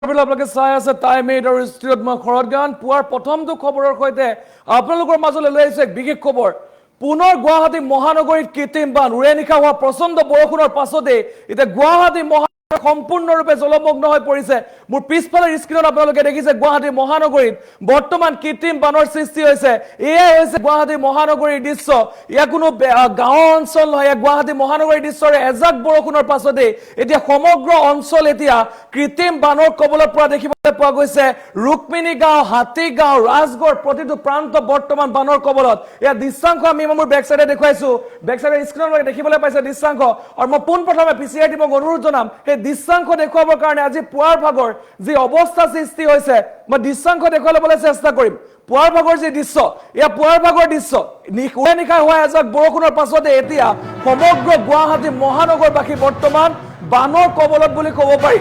আপোনালোকে চাই আছে টাইম 8 আৰু ষ্টুডিঅ'ত মই খৰদ গান পুৱাৰ প্ৰথমটো খবৰৰ সৈতে আপোনালোকৰ মাজলৈ লৈ আহিছে বিশেষ খবৰ পুনৰ গুৱাহাটী মহানগৰীত কৃত্ৰিম বান উৰে নিশা হোৱা প্ৰচণ্ড বৰষুণৰ পাছতে এতিয়া গুৱাহাটী সম্পূৰ্ণৰূপে জলমগ্ন হৈ পৰিছে মোৰ পিছফালৰ স্ক্ৰীনত আপোনালোকে দেখিছে গুৱাহাটী মহানগৰীত বৰ্তমান কৃত্ৰিম বানৰ সৃষ্টি হৈছে এয়াই হৈছে গুৱাহাটী মহানগৰীৰ দৃশ্য ইয়া কোনো গাঁও অঞ্চল নহয় গুৱাহাটী মহানগৰীৰ দৃশ্যৰ এজাক বৰষুণৰ পাছতে এতিয়া সমগ্ৰ অঞ্চল এতিয়া কৃত্ৰিম বানৰ কবলত পৰা দেখিবলৈ পোৱা গৈছে ৰুক্মিণী গাঁও হাতী গাঁও ৰাজগড় প্ৰতিটো প্ৰান্ত বৰ্তমান বানৰ কবলত এয়া দৃশ্যাংশ আমি মোৰ বেক সাইডে দেখুৱাইছো বেক সাইডৰ স্ক্ৰীনত দেখিবলৈ পাইছে দৃশ্যাংশ আৰু মই পোনপ্ৰথমে পিচিআই টিমক অনুৰোধ জনাম দৃশ্যাংশ দেখুৱাবৰ কাৰণে আজি পুৱাৰ ভাগৰ যি অৱস্থা সৃষ্টি হৈছে মই দৃশ্যাংশ দেখুৱাবলৈ চেষ্টা কৰিম পুৱাৰ ভাগৰ যি দৃশ্য এয়া পুৱাৰ ভাগৰ দৃশ্য উৰে নিশা হোৱা এজাক বৰষুণৰ পাছতে এতিয়া সমগ্ৰ গুৱাহাটী মহানগৰবাসী বৰ্তমান বানৰ কবলত বুলি ক'ব পাৰি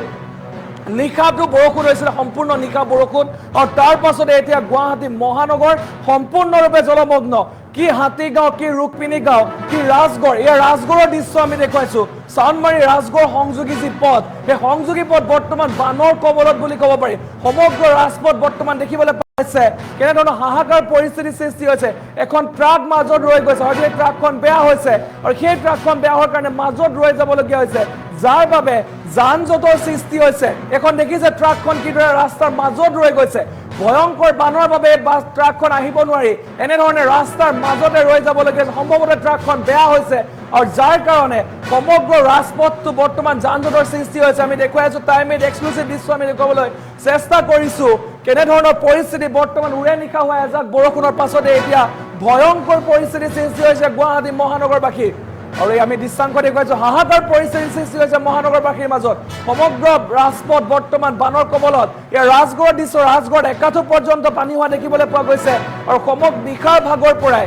নিশাটো বৰষুণ হৈছিল সম্পূৰ্ণ নিশা বৰষুণ আৰু তাৰ পাছতে এতিয়া গুৱাহাটী মহানগৰ সম্পূৰ্ণৰূপে জলমগ্ন কি হাতীগাঁও কি ৰুক্মিণী গাঁও কি ৰাজগড় এই ৰাজগড়ৰ দৃশ্য আমি দেখুৱাইছো চাউনমাৰী ৰাজগড় সংযোগী যি পথ সেই সংযোগী পথ বৰ্তমান বানৰ কবলত বুলি ক'ব পাৰি সমগ্ৰ ৰাজপথ বৰ্তমান দেখিবলৈ পাইছে কেনেধৰণৰ হাহাকাৰ পৰিস্থিতিৰ সৃষ্টি হৈছে এখন ট্ৰাক মাজত ৰৈ গৈছে হয়তো এই ট্ৰাকখন বেয়া হৈছে আৰু সেই ট্ৰাকখন বেয়া হোৱাৰ কাৰণে মাজত ৰৈ যাবলগীয়া হৈছে যাৰ বাবে যান জঁটৰ সৃষ্টি হৈছে এখন দেখিছে ট্ৰাকখন কিদৰে ৰাস্তাৰ মাজত ৰৈ গৈছে ভয়ংকৰ বানৰ বাবে বাছ ট্ৰাকখন আহিব নোৱাৰি এনেধৰণে ৰাস্তাৰ মাজতে ৰৈ যাবলগীয়া সম্ভৱতঃ ট্ৰাকখন বেয়া হৈছে আৰু যাৰ কাৰণে সমগ্ৰ ৰাজপথটো বৰ্তমান যান জঁটৰ সৃষ্টি হৈছে আমি দেখুৱাই আছো টাইম 8 এক্সক্লুসিভ দৃশ্য আমি দেখুৱাবলৈ চেষ্টা কৰিছো কেনেধৰণৰ পৰিস্থিতি বৰ্তমান উৰে নিশা হোৱা এজাক বৰষুণৰ পাছতে এতিয়া ভয়ংকৰ পৰিস্থিতিৰ সৃষ্টি হৈছে গুৱাহাটী মহানগৰবাসী আৰু আমি দৃশ্যাংশ দেখুৱাইছো হাহাকাৰ পৰিস্থিতিৰ সৃষ্টি হৈছে মহানগৰবাসীৰ মাজত সমগ্ৰ ৰাজপথ বৰ্তমান বানৰ কবলত এই ৰাজগড়ৰ দৃশ্য ৰাজগড় একাঠু পৰ্যন্ত পানী হোৱা দেখিবলৈ পোৱা গৈছে আৰু সমগ্ৰ নিশাৰ ভাগৰ পৰাই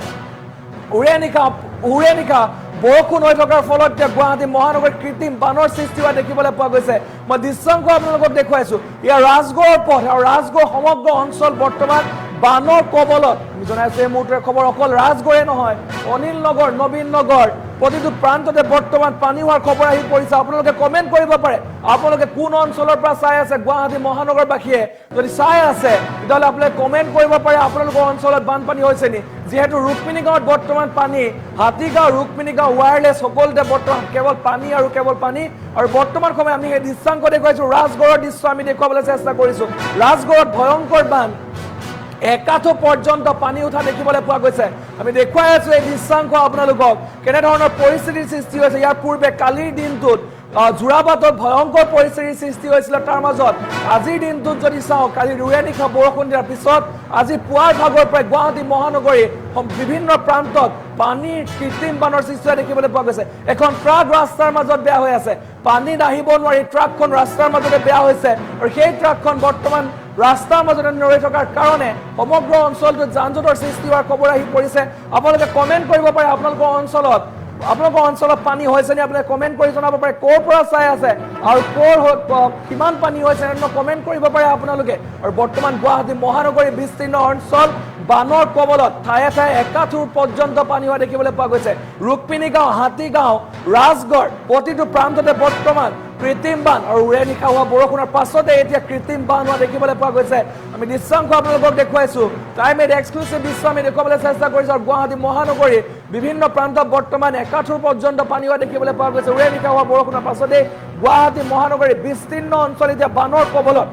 উৰে নিশা বৰষুণ হৈ থকাৰ ফলত গুৱাহাটী মহানগৰীত কৃত্ৰিম বানৰ সৃষ্টি হোৱা দেখিবলৈ পোৱা গৈছে মই দৃশ্যাংশ আপোনালোকক দেখুৱাইছো ইয়াৰ ৰাজগড়ৰ পথ আৰু ৰাজগড় সমগ্ৰ অঞ্চল বৰ্তমান বানৰ কবলত আমি জনাইছো এই মুহূৰ্তৰ খবৰ অকল ৰাজগড়ে নহয় অনিল নগৰ নবীন নগৰ প্ৰতিটো প্ৰান্ততে বৰ্তমান পানী হোৱাৰ খবৰ আহি পৰিছে আপোনালোকে কমেন্ট কৰিব পাৰে আপোনালোকে কোন অঞ্চলৰ পৰা চাই আছে গুৱাহাটী মহানগৰবাসীয়ে যদি চাই আছে তেতিয়াহ'লে আপোনালোকে কমেন্ট কৰিব পাৰে আপোনালোকৰ অঞ্চলত বানপানী হৈছে নি যেহেতু ৰুক্মিণী গাঁৱত বৰ্তমান পানী হাতীগাঁও ৰুক্মিণী গাঁও ৱায়াৰলেছ সকলোতে বৰ্তমান কেৱল পানী আৰু বৰ্তমান সময় আমি সেই দৃশ্যাংশ দেখুৱাইছো ৰাজগড়ৰ দৃশ্য আমি দেখুৱাবলৈ চেষ্টা কৰিছো ৰাজগড়ত ভয়ংকৰ বান একাঠু পৰ্যন্ত পানী উঠা দেখিবলৈ পোৱা গৈছে আমি দেখুৱাই আছো এই দৃশ্যাংশ আপোনালোকক কেনেধৰণৰ পৰিস্থিতিৰ সৃষ্টি হৈছে ইয়াৰ পূৰ্বে কালিৰ দিনটোত জোৰাবাটত ভয়ংকৰ পৰিস্থিতিৰ সৃষ্টি হৈছিল তাৰ মাজত আজিৰ দিনটোত যদি চাওঁ কালি উৰে নিশা বৰষুণ দিয়াৰ পিছত আজি পুৱাৰ ভাগৰ পৰা গুৱাহাটী মহানগৰীৰ বিভিন্ন প্ৰান্তত পানীৰ কৃত্ৰিম বানৰ সৃষ্টি দেখিবলৈ পোৱা গৈছে এখন ট্ৰাক ৰাস্তাৰ মাজত বেয়া হৈ আছে পানী নাহিব নোৱাৰি ট্ৰাকখন ৰাস্তাৰ মাজতে বেয়া হৈছে আৰু সেই ট্ৰাকখন বৰ্তমান ৰাস্তাৰ মাজতে ৰৈ থকাৰ কাৰণে সমগ্ৰ অঞ্চলটোত যান জঁটৰ সৃষ্টি হোৱাৰ খবৰ আহি পৰিছে আপোনালোকে কমেন্ট কৰিব পাৰে আপোনালোকৰ অঞ্চলত পানী হৈছে নে আপোনালোকে কমেন্ট কৰি জনাব পাৰে ক'ৰ পৰা চাই আছে আৰু কিমান পানী হৈছে কমেন্ট কৰিব পাৰে আপোনালোকে আৰু বৰ্তমান গুৱাহাটী মহানগৰীৰ বিস্তীৰ্ণ অঞ্চল বানৰ কবলত ঠায়ে ঠায়ে একাঠুৰ পৰ্যন্ত পানী হোৱা দেখিবলৈ পোৱা গৈছে ৰুক্মিণী গাঁও হাতীগাঁও ৰাজগড় প্ৰতিটো প্ৰান্ততে বৰ্তমান কৃত্ৰিম বান আৰু উৰে নিশা হোৱা বৰষুণৰ পাছতে এতিয়া কৃত্ৰিম বান হোৱা দেখিবলৈ পোৱা গৈছে আমি দৃশ্যাংশ আপোনালোকক দেখুৱাইছো টাইম 8 এক্সক্লুসিভ দৃশ্য আমি দেখুৱাবলৈ চেষ্টা কৰিছো আৰু গুৱাহাটী মহানগৰীৰ বিভিন্ন প্ৰান্তত বৰ্তমান একাঠুৰ পৰ্যন্ত পানী হোৱা দেখিবলৈ পোৱা গৈছে উৰে নিশা হোৱা বৰষুণৰ পাছতে গুৱাহাটী মহানগৰীৰ বিস্তীৰ্ণ অঞ্চল এতিয়া বানৰ কবলত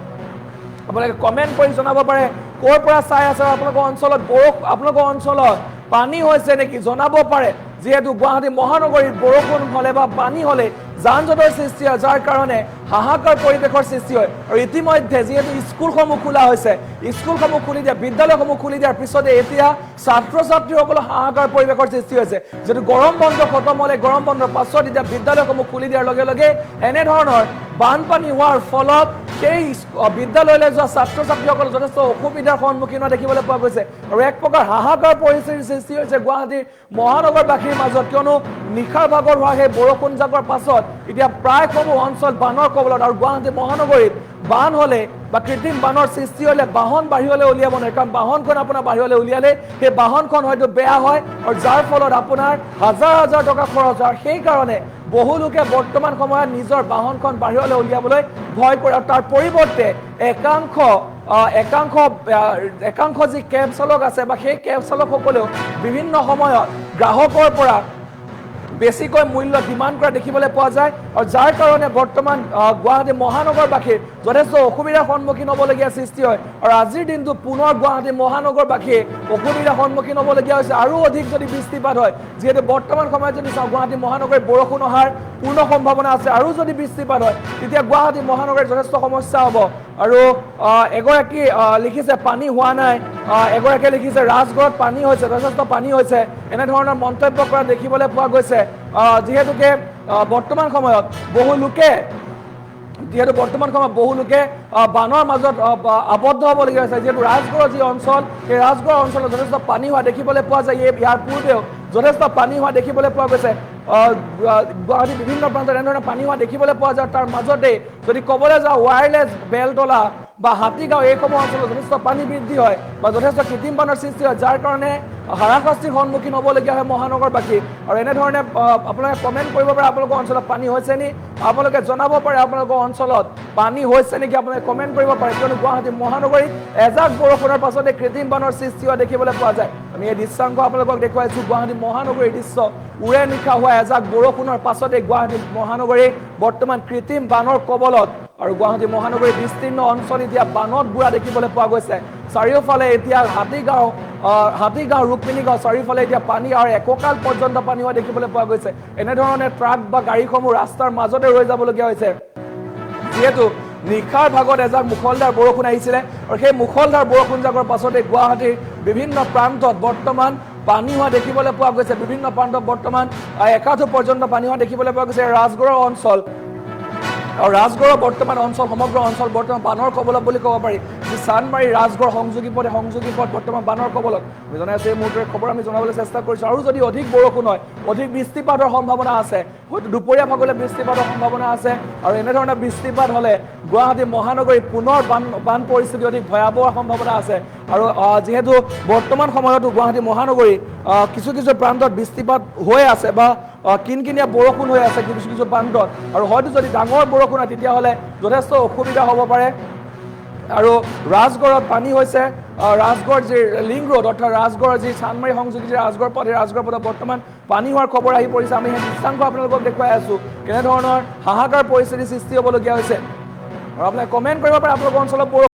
আপোনালোকে কমেন্ট কৰি জনাব পাৰে ক'ৰ পৰা চাই আছে আপোনালোকৰ অঞ্চলত পানী হৈছে নেকি জনাব পাৰে যেহেতু গুৱাহাটী মহানগৰীত বৰষুণ হলে বা পানী হলে যান জঁটৰ সৃষ্টি হয় যাৰ কাৰণে হাহাকাৰ পৰিৱেশৰ সৃষ্টি হয় আৰু ইতিমধ্যে যেহেতু স্কুলসমূহ খোলা হৈছে স্কুলসমূহ খুলি দিয়া বিদ্যালয়সমূহ খুলি দিয়াৰ পিছতে এতিয়া ছাত্ৰ ছাত্ৰীসকলৰ হাহাকাৰ পৰিৱেশৰ সৃষ্টি হৈছে যেহেতু গৰম বন্ধ খতম হলে গৰম বন্ধৰ পাছত এতিয়া বিদ্যালয়সমূহ খুলি দিয়াৰ লগে লগে এনেধৰণৰ বানপানী হোৱাৰ ফলত সেই বিদ্যালয়লৈ যোৱা ছাত্ৰ ছাত্ৰীসকল যথেষ্ট অসুবিধাৰ সন্মুখীন হোৱা দেখিবলৈ পোৱা গৈছে আৰু এক প্ৰকাৰ হাহাকাৰ পৰিস্থিতিৰ সৃষ্টি হৈছে গুৱাহাটীৰ মহানগৰবাসীৰ মাজত কিয়নো নিশাৰ ভাগৰ হোৱা সেই বৰষুণ জাকৰ পাছত এতিয়া প্ৰায়সমূহ অঞ্চল বানৰ কবলত আৰু গুৱাহাটী মহানগৰীত বান হলে বা কৃত্ৰিম বানৰ সৃষ্টি হলে বাহন বাহিৰলৈ উলিয়াব নোৱাৰে কাৰণ বাহনখন আপোনাৰ বাহিৰলৈ উলিয়ালে সেই বাহনখন হয়তো বেয়া হয় আৰু যাৰ ফলত আপোনাৰ হাজাৰ হাজাৰ টকা খৰচ হয় সেই কাৰণে বহু লোকে বৰ্তমান সময়ত নিজৰ বাহনখন বাহিৰলৈ উলিয়াবলৈ ভয় কৰে আৰু তাৰ পৰিৱৰ্তে একাংশ যি কেব চালক আছে বা সেই কেব চালকসকলেও বিভিন্ন সময়ত গ্ৰাহকৰ পৰা বেছিকৈ মূল্য ডিমাণ্ড কৰা দেখিবলৈ পোৱা যায় আৰু যাৰ কাৰণে বৰ্তমান গুৱাহাটী মহানগৰবাসীৰ যথেষ্ট অসুবিধাৰ সন্মুখীন হ'বলগীয়া সৃষ্টি হয় আৰু আজিৰ দিনটো পুনৰ গুৱাহাটী মহানগৰবাসীয়ে অসুবিধাৰ সন্মুখীন হ'বলগীয়া হৈছে আৰু অধিক যদি বৃষ্টিপাত হয় যিহেতু বৰ্তমান সময়ত যদি চাওঁ গুৱাহাটী মহানগৰীত বৰষুণ অহাৰ পূৰ্ণ সম্ভাৱনা আছে আৰু যদি বৃষ্টিপাত হয় তেতিয়া গুৱাহাটী মহানগৰীত যথেষ্ট সমস্যা হ'ব আৰু এগৰাকী লিখিছে পানী হোৱা নাই এগৰাকীয়ে লিখিছে ৰাজগড়ত পানী হৈছে যথেষ্ট পানী হৈছে এনেধৰণৰ মন্তব্য কৰা দেখিবলৈ পোৱা গৈছে যিহেতুকে বৰ্তমান সময়ত বহু লোকে বানৰ মাজত আবদ্ধ হ'বলগীয়া হৈছে যিহেতু ৰাজগড়ৰ যি অঞ্চল সেই ৰাজগড় অঞ্চলত যথেষ্ট পানী হোৱা দেখিবলৈ পোৱা যায় ইয়াৰ পূৰ্বেও যথেষ্ট পানী হোৱা দেখিবলৈ পোৱা গৈছে গুৱাহাটীৰ বিভিন্ন প্ৰান্তত এনেধৰণে পানী হোৱা দেখিবলৈ পোৱা যায় তাৰ মাজতে যদি ক'বলৈ যাওঁ ৱায়াৰলেছ বেলতলা বা হাতীগাঁও এইসমূহ অঞ্চলত যথেষ্ট পানী বৃদ্ধি হয় বা যথেষ্ট কৃত্ৰিম বানৰ সৃষ্টি হয় যাৰ কাৰণে হাৰাশাস্তিৰ সন্মুখীন হ'বলগীয়া হয় মহানগৰবাসী আৰু এনেধৰণে আপোনালোকে কমেণ্ট কৰিব পাৰে আপোনালোকৰ অঞ্চলত পানী হৈছে নি আপোনালোকে জনাব পাৰে আপোনালোকৰ অঞ্চলত পানী হৈছে নেকি আপোনালোকে কমেণ্ট কৰিব পাৰে কিয়নো গুৱাহাটী মহানগৰীত এজাক বৰষুণৰ পাছতে কৃত্ৰিম বানৰ সৃষ্টি হোৱা দেখিবলৈ পোৱা যায় আমি এই দৃশ্যাংশ আপোনালোকক দেখুৱাইছোঁ গুৱাহাটী মহানগৰীৰ দৃশ্য উৰে নিশা হোৱা এজাক বৰষুণৰ পাছতে গুৱাহাটী মহানগৰী বৰ্তমান কৃত্ৰিম বানৰ কবলত আৰু গুৱাহাটী মহানগৰীৰ বিস্তীৰ্ণ অঞ্চল এতিয়া বানত বুৰা দেখিবলৈ পোৱা গৈছে চাৰিওফালে এতিয়া হাতীগাঁও ৰুক্মিণীগাঁও চাৰিওফালে এতিয়া পানী আৰু এককাল পৰ্যন্ত পানী হোৱা দেখিবলৈ পোৱা গৈছে এনেধৰণে ট্ৰাক বা গাড়ীসমূহ ৰাস্তাৰ মাজতে ৰৈ যাবলগীয়া হৈছে যিহেতু নিশাৰ ভাগত এজাক মুখলধাৰ বৰষুণ আহিছিলে আৰু সেই মুখলধাৰ বৰষুণ জাকৰ পাছতে গুৱাহাটীৰ বিভিন্ন প্ৰান্তত বৰ্তমান পানী হোৱা দেখিবলৈ পোৱা গৈছে বিভিন্ন প্ৰান্তত বৰ্তমান একাঠু পৰ্যন্ত পানী হোৱা দেখিবলৈ পোৱা গৈছে ৰাজগড়ৰ অঞ্চল আৰু ৰাজগড়ৰ বৰ্তমান অঞ্চল সমগ্ৰ অঞ্চল বৰ্তমান বানৰ কবলত বুলি ক'ব পাৰি যি চানমাৰী ৰাজগড় সংযোগী পথ বৰ্তমান বানৰ কবলত আমি জনাই আছোঁ এই মুহূৰ্তৰ খবৰ আমি জনাবলৈ চেষ্টা কৰিছোঁ আৰু যদি অধিক বৰষুণ হয় অধিক বৃষ্টিপাতৰ সম্ভাৱনা আছে হয়তো দুপৰীয়া ভাগলৈ বৃষ্টিপাতৰ সম্ভাৱনা আছে আৰু এনেধৰণে বৃষ্টিপাত হ'লে গুৱাহাটী মহানগৰীত পুনৰ বান পৰিস্থিতি অধিক ভয়াৱহ সম্ভাৱনা আছে আৰু যিহেতু বৰ্তমান সময়তো গুৱাহাটী মহানগৰীত কিছু প্ৰান্তত বৃষ্টিপাত হৈ আছে বা কিনকিনীয়া বৰষুণ হৈ আছে কিছু প্ৰান্তত আৰু হয়তো যদি ডাঙৰ বৰষুণ হয় তেতিয়াহ'লে যথেষ্ট অসুবিধা হ'ব পাৰে আৰু ৰাজগড়ত পানী হৈছে ৰাজগড় যি লিংক ৰোড অৰ্থাৎ ৰাজগড়ৰ যি চানমাৰী সংযোগী যি ৰাজগড় পথ সেই ৰাজগড় পথত বৰ্তমান পানী হোৱাৰ খবৰ আহি পৰিছে আমি সেই দৃশ্যাংশ আপোনালোকক দেখুৱাই আছোঁ কেনেধৰণৰ হাহাকাৰ পৰিস্থিতিৰ সৃষ্টি হ'বলগীয়া হৈছে আৰু আপোনালোকে কমেণ্ট কৰিব পাৰে আপোনালোকৰ অঞ্চলত